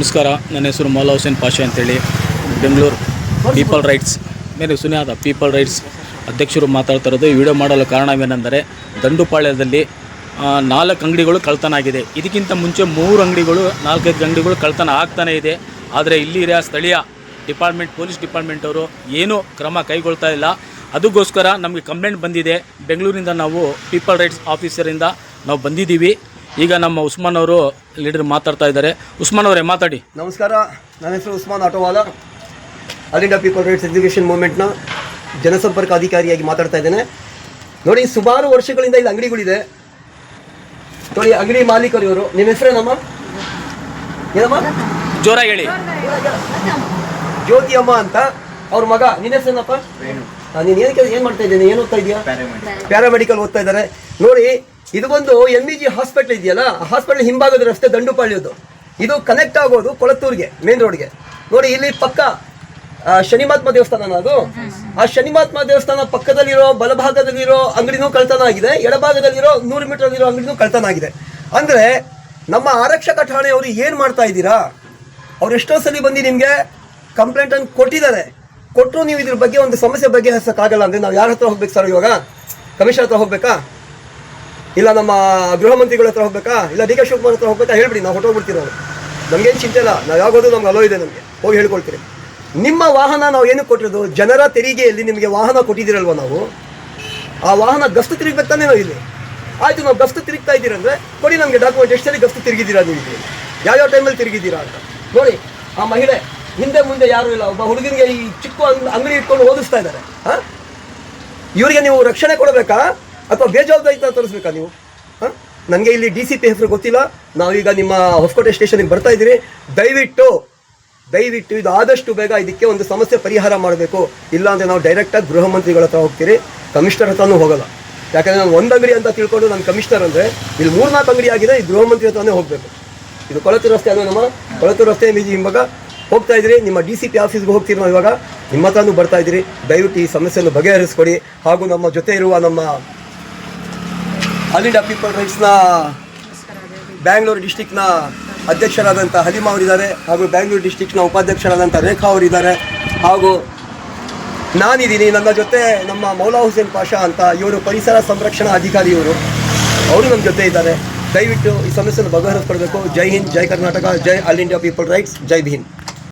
ನಮಸ್ಕಾರ, ನನ್ನ ಹೆಸರು ಮೌಲಾ ಹುಸೇನ್ ಪಾಷಾ ಅಂತೇಳಿ, ಬೆಂಗಳೂರು ಪೀಪಲ್ ರೈಟ್ಸ್ ಮೇಲೆ ಸುನಿಯಾದ ಪೀಪಲ್ ರೈಟ್ಸ್ ಅಧ್ಯಕ್ಷರು ಮಾತಾಡ್ತಾ ಇರೋದು. ಈ ವಿಡಿಯೋ ಮಾಡಲು ಕಾರಣವೇನೆಂದರೆ, ದಂಡುಪಾಳ್ಯದಲ್ಲಿ 4 ಅಂಗಡಿಗಳು ಕಳ್ತನ ಆಗಿದೆ. ಇದಕ್ಕಿಂತ ಮುಂಚೆ 3 ಅಂಗಡಿಗಳು 4-5 ಅಂಗಡಿಗಳು ಕಳ್ತನ ಆಗ್ತಾನೇ ಇದೆ. ಆದರೆ ಇಲ್ಲಿಯ ಸ್ಥಳೀಯ ಪೊಲೀಸ್ ಡಿಪಾರ್ಟ್ಮೆಂಟ್ ಅವರು ಏನೂ ಕ್ರಮ ಕೈಗೊಳ್ತಾ ಇಲ್ಲ. ಅದಕ್ಕೋಸ್ಕರ ನಮಗೆ ಕಂಪ್ಲೇಂಟ್ ಬಂದಿದೆ. ಬೆಂಗಳೂರಿಂದ ನಾವು ಪೀಪಲ್ ರೈಟ್ಸ್ ಆಫೀಸರಿಂದ ನಾವು ಬಂದಿದ್ದೀವಿ. ಈಗ ನಮ್ಮ ಉಸ್ಮಾನ್ ಅವರು ಲೀಡರ್ ಮಾತಾಡ್ತಾ ಇದ್ದಾರೆ. ಉಸ್ಮಾನ್ ಅವರೇ ಮಾತಾಡಿ. ನಮಸ್ಕಾರ, ನನ್ನ ಹೆಸರು ಉಸ್ಮಾನ್ ಆಟೋವಾಲ, all India people rights execution ಮೂವ್ಮೆಂಟ್ನ ಜನಸಂಪರ್ಕ ಅಧಿಕಾರಿಯಾಗಿ ಮಾತಾಡ್ತಾ ಇದ್ದೇನೆ. ನೋಡಿ, ಸುಮಾರು ವರ್ಷಗಳಿಂದ ಇಲ್ಲಿ ಅಂಗಡಿಗಳಿದೆ. ನೋಡಿ, ಅಂಗಡಿ ಮಾಲೀಕರು ಇವರು. ನಿಮ್ಮ ಹೆಸರೇನಮ್ಮ? ಏನಮ್ಮ? ಜೋರಾಗಿ ಹೇಳಿ. ಜ್ಯೋತಿ ಅಮ್ಮ ಅಂತ. ಅವ್ರ ಮಗ. ನಿನ್ನ ಹೆಸರೇನಪ್ಪ? ನೀನು ಏನು ಮಾಡ್ತಾ ಇದ್ದೇನೆ? ಏನು ಓದ್ತಾ ಇದೆಯಾ? ಪ್ಯಾರಾಮೆಡಿಕಲ್ ಓದ್ತಾ ಇದ್ದಾರೆ. ನೋಡಿ, ಇದು ಒಂದು MEG ಹಾಸ್ಪಿಟಲ್ ಇದೆಯಲ್ಲ, ಆ ಹಾಸ್ಪಿಟಲ್ ಹಿಂಭಾಗದ ರಸ್ತೆ ದಂಡುಪಾಳ್ಯದ್ದು. ಇದು ಕನೆಕ್ಟ್ ಆಗೋದು ಕೊಳತ್ತೂರಿಗೆ, ಮೇನ್ ರೋಡ್ಗೆ. ನೋಡಿ, ಇಲ್ಲಿ ಪಕ್ಕ ಶನಿಮಾತ್ಮ ದೇವಸ್ಥಾನ. ಅದು ಆ ಶನಿಮಾತ್ಮ ದೇವಸ್ಥಾನ ಪಕ್ಕದಲ್ಲಿರೋ ಬಲಭಾಗದಲ್ಲಿರೋ ಅಂಗಡಿನೂ ಕಳ್ತನ ಆಗಿದೆ, ಎಡಭಾಗದಲ್ಲಿರೋ 100 ಮೀಟರ್ ಇರೋ ಅಂಗಡಿನೂ ಕಳ್ತನ ಆಗಿದೆ. ಅಂದರೆ ನಮ್ಮ ಆರಕ್ಷಕ ಠಾಣೆಯವರು ಏನು ಮಾಡ್ತಾ ಇದ್ದೀರಾ? ಅವ್ರು ಎಷ್ಟೋ ಸಲ ಬಂದು ನಿಮಗೆ ಕಂಪ್ಲೇಂಟನ್ನು ಕೊಟ್ಟಿದ್ದಾರೆ. ಕೊಟ್ಟರು ನೀವು ಇದ್ರ ಬಗ್ಗೆ ಒಂದು ಸಮಸ್ಯೆ ಬಗೆಹರಿಸೋಕ್ಕಾಗಲ್ಲ ಅಂದರೆ ನಾವು ಯಾರ ಹತ್ರ ಹೋಗ್ಬೇಕು ಸರ್? ಇವಾಗ ಕಮಿಷನರ್ ಹತ್ರ ಹೋಗ್ಬೇಕಾ? ಇಲ್ಲ ನಮ್ಮ ಗೃಹ ಮಂತ್ರಿಗಳ ಹತ್ರ ಹೋಗ್ಬೇಕಾ? ಇಲ್ಲ DK ಶಿವಕುಮಾರ್ ಹತ್ರ ಹೋಗ್ಬೇಕಾ? ಹೇಳ್ಬಿಡಿ, ನಾವು ಹೊಟ್ಟೋಗ್ಬಿಡ್ತೀವಿ. ನಾವು ನಮಗೇನು ಚಿಂತೆ ಇಲ್ಲ, ನಾವು ಯಾವಾಗೋದು ನಮ್ಗೆ ಅಲೋ ಇದೆ, ನಮಗೆ ಹೋಗಿ ಹೇಳ್ಕೊಳ್ತೀರಿ. ನಿಮ್ಮ ವಾಹನ ನಾವು ಏನು ಕೊಟ್ಟಿರೋದು? ಜನರ ತೆರಿಗೆಯಲ್ಲಿ ನಿಮಗೆ ವಾಹನ ಕೊಟ್ಟಿದ್ದೀರಲ್ವ, ನಾವು ಆ ವಾಹನ ಗಸ್ತು ತಿರುಗಬೇಕು ತಾನೇ ನಾವು ಇಲ್ಲಿ. ಆಯಿತು, ನಾವು ಗಸ್ತು ತಿರುಗ್ತಾ ಇದ್ದೀರಂದರೆ ಕೊಡಿ ನಮಗೆ ಡಾಕ್ಯುಮೆಂಟ್. ಎಷ್ಟು ಸಲ ಗಸ್ತು ತಿರುಗಿದ್ದೀರಾ ನೀವು ಇಲ್ಲಿ, ಯಾವ್ಯಾವ ಟೈಮಲ್ಲಿ ತಿರುಗಿದ್ದೀರಾ ಅಂತ ನೋಡಿ. ಆ ಮಹಿಳೆ ಹಿಂದೆ ಮುಂದೆ ಯಾರೂ ಇಲ್ಲ, ಒಬ್ಬ ಹುಡುಗನಿಗೆ ಈ ಚಿಕ್ಕ ಅಂಗಡಿ ಇಟ್ಕೊಂಡು ಓದಿಸ್ತಾ ಇದ್ದಾರೆ. ಇವರಿಗೆ ನೀವು ರಕ್ಷಣೆ ಕೊಡಬೇಕಾ ಅಥವಾ ಬೇಜವಾಬ್ದಾರಿತ ತೋರಿಸ್ಬೇಕಾ ನೀವು? ನನಗೆ ಇಲ್ಲಿ DCP ಹೆಸರು ಗೊತ್ತಿಲ್ಲ. ನಾವೀಗ ನಿಮ್ಮ ಹೊಸಕೋಟೆ ಸ್ಟೇಷನ್ಗೆ ಬರ್ತಾ ಇದ್ದೀರಿ. ದಯವಿಟ್ಟು ಇದು ಆದಷ್ಟು ಬೇಗ ಇದಕ್ಕೆ ಒಂದು ಸಮಸ್ಯೆ ಪರಿಹಾರ ಮಾಡಬೇಕು. ಇಲ್ಲಾಂದರೆ ನಾವು ಡೈರೆಕ್ಟಾಗಿ ಗೃಹ ಮಂತ್ರಿಗಳ ಹತ್ರ ಹೋಗ್ತೀರಿ, ಕಮಿಷನರ್ ಹತ್ರನೂ ಹೋಗಲ್ಲ. ಯಾಕಂದರೆ ನಾನು ಒಂದು ಅಂಗಡಿ ಅಂತ ತಿಳ್ಕೊಂಡು ನಾನು ಕಮಿಷನರ್ ಅಂದರೆ ಇಲ್ಲಿ 3-4 ಅಂಗಡಿ ಆಗಿದೆ, ಈ ಗೃಹ ಮಂತ್ರಿ ಹತ್ರನೇ ಹೋಗಬೇಕು. ಇದು ಕೊಳತ್ತೂರು ರಸ್ತೆ ಅಲ್ಲ, ನಮ್ಮ ಕೊಳತ್ತೂರು ರಸ್ತೆ MEG ಹಿಂಭಾಗ ಹೋಗ್ತಾ ಇದ್ದೀರಿ. ನಿಮ್ಮ DCP ಆಫೀಸ್ಗೆ ಹೋಗ್ತೀರಿ, ನಾವು ಇವಾಗ ನಿಮ್ಮ ಹತ್ರನೂ ಬರ್ತಾ ಇದ್ದೀರಿ. ದಯವಿಟ್ಟು ಈ ಸಮಸ್ಯೆಯನ್ನು ಬಗೆಹರಿಸ್ಕೊಡಿ. ಹಾಗೂ ನಮ್ಮ ಜೊತೆ ಇರುವ ನಮ್ಮ ಆಲ್ ಇಂಡಿಯಾ ಪೀಪಲ್ ರೈಟ್ಸ್ನ ಬ್ಯಾಂಗ್ಳೂರು ಡಿಸ್ಟಿಕ್ನ ಅಧ್ಯಕ್ಷರಾದಂಥ ಹಲಿಮಾ ಅವರಿದ್ದಾರೆ, ಹಾಗೂ ಬ್ಯಾಂಗ್ಳೂರು ಡಿಸ್ಟಿಕ್ನ ಉಪಾಧ್ಯಕ್ಷರಾದಂಥ ರೇಖಾ ಅವರಿದ್ದಾರೆ, ಹಾಗೂ ನಾನಿದ್ದೀನಿ. ನನ್ನ ಜೊತೆ ನಮ್ಮ ಮೌಲಾ ಹುಸೇನ್ ಪಾಷಾ ಅಂತ, ಇವರು ಪರಿಸರ ಸಂರಕ್ಷಣಾ ಅಧಿಕಾರಿ, ಅವರು ನಮ್ಮ ಜೊತೆ ಇದ್ದಾರೆ. ದಯವಿಟ್ಟು ಈ ಸಮಸ್ಯೆಯನ್ನು ಬಗೆಹರಿಸ್ಕೊಡ್ಬೇಕು. ಜೈ ಹಿಂದ್, ಜೈ ಕರ್ನಾಟಕ, ಜೈ ಆಲ್ ಇಂಡಿಯಾ ಪೀಪಲ್ ರೈಟ್ಸ್, ಜೈ ಭೀಮ್.